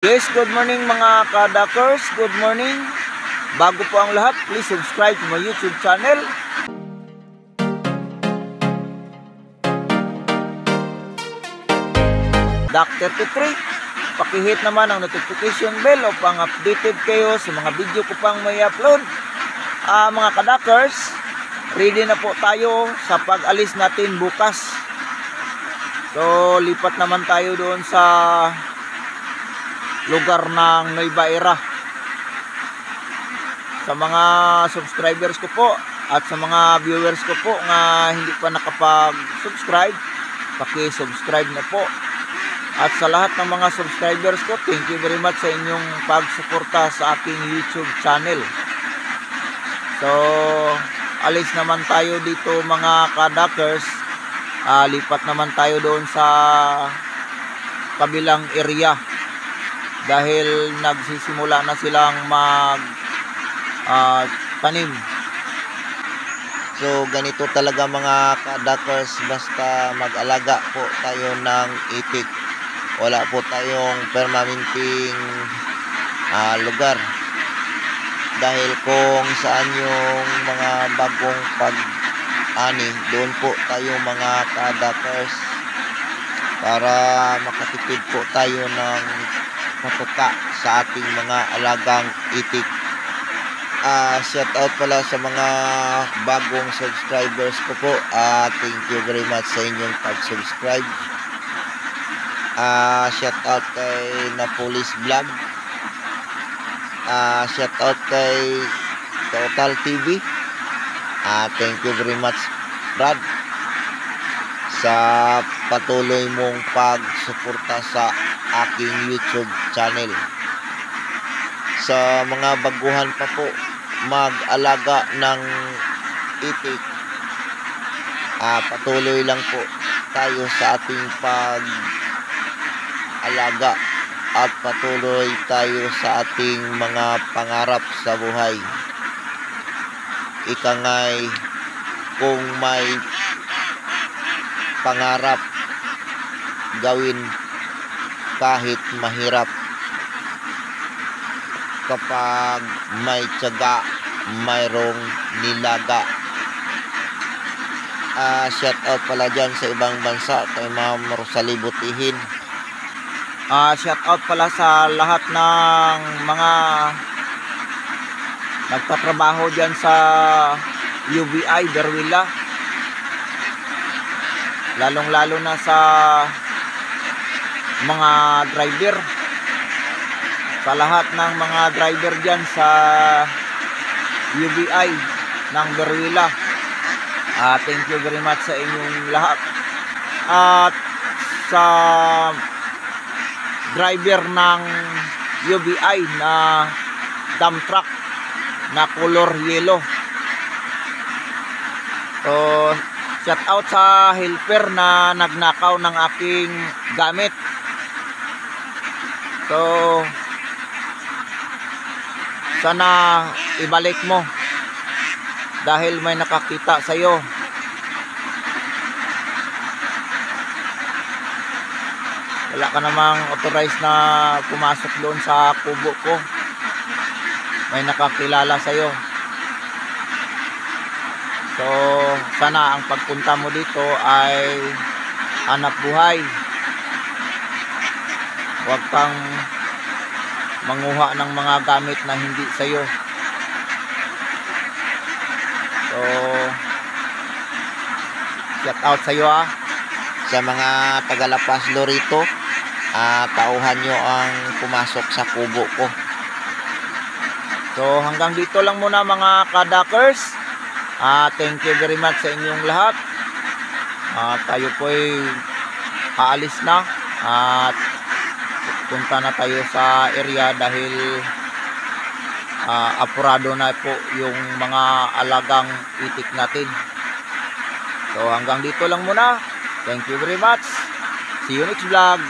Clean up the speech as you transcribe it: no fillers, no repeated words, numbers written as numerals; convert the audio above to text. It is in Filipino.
Yes, good morning mga kadakers. Good morning. Bago po ang lahat, please subscribe to my YouTube channel. Dak33. Pakihit naman ang notification bell upang updated kayo sa mga video ko pang may upload. Mga kadakers, ready na po tayo sa pag-alis natin bukas. So, lipat naman tayo doon sa lugar ng Nueva Ecija. Sa mga subscribers ko po at sa mga viewers ko po na hindi pa nakapag-subscribe, paki-subscribe na po. At sa lahat ng mga subscribers ko, thank you very much sa inyong pagsuporta sa aking YouTube channel. So, alis naman tayo dito mga kadakers. Lipat naman tayo doon sa kabilang area. Dahil nagsisimula na silang tanim. So ganito talaga mga kadakers, basta mag-alaga po tayo ng itik. Wala po tayong permanenteng lugar. Dahil kung saan yung mga bagong pag-ani, doon po tayo mga kadakers para makatipid po tayo ng patuka sa ating mga alagang itik. Shout out pala sa mga bagong subscribers ko po. Thank you very much sa inyong pag-subscribe. Shout out kay Napolis Vlog. Shout out kay Total TV. Thank you very much, Brad, sa patuloy mong pagsuporta sa aking YouTube channel. Sa mga baguhan pa po mag-alaga ng itik, patuloy lang po tayo sa ating pag-alaga at patuloy tayo sa ating mga pangarap sa buhay. Ika nga'y kung may pangarap, gawin kahit mahirap. Kapag may tiyaga, mayroong nilaga. Shout out pala dyan sa ibang bansa kay Ma'am Rosalie Butihin. Shout out pala sa lahat ng mga nagtatrabaho dyan sa UBI Berwila, lalong lalo na sa mga driver, sa lahat ng mga driver dyan sa UBI ng Berwila. Thank you very much sa inyong lahat. At sa driver ng UBI na dump truck na color yellow. So, shout out sa helper na nagnakaw ng aking gamit. So, sana ibalik mo dahil may nakakita sa iyo. Wala ka namang authorized na pumasok doon sa kubo ko. May nakakilala sa iyo. So, sana ang pagpunta mo dito ay hanap buhay. Huwag kang manguha ng mga gamit na hindi sa iyo. So, shout out sa iyo Sa mga tagalapas Lorito, tauhan nyo ang pumasok sa kubo ko. So, hanggang dito lang muna mga kadakers. Thank you very much sa inyong lahat. Tayo po ay aalis na at punta na tayo sa area dahil apurado na po yung mga alagang itik natin. So hanggang dito lang muna. Thank you very much. See you next vlog.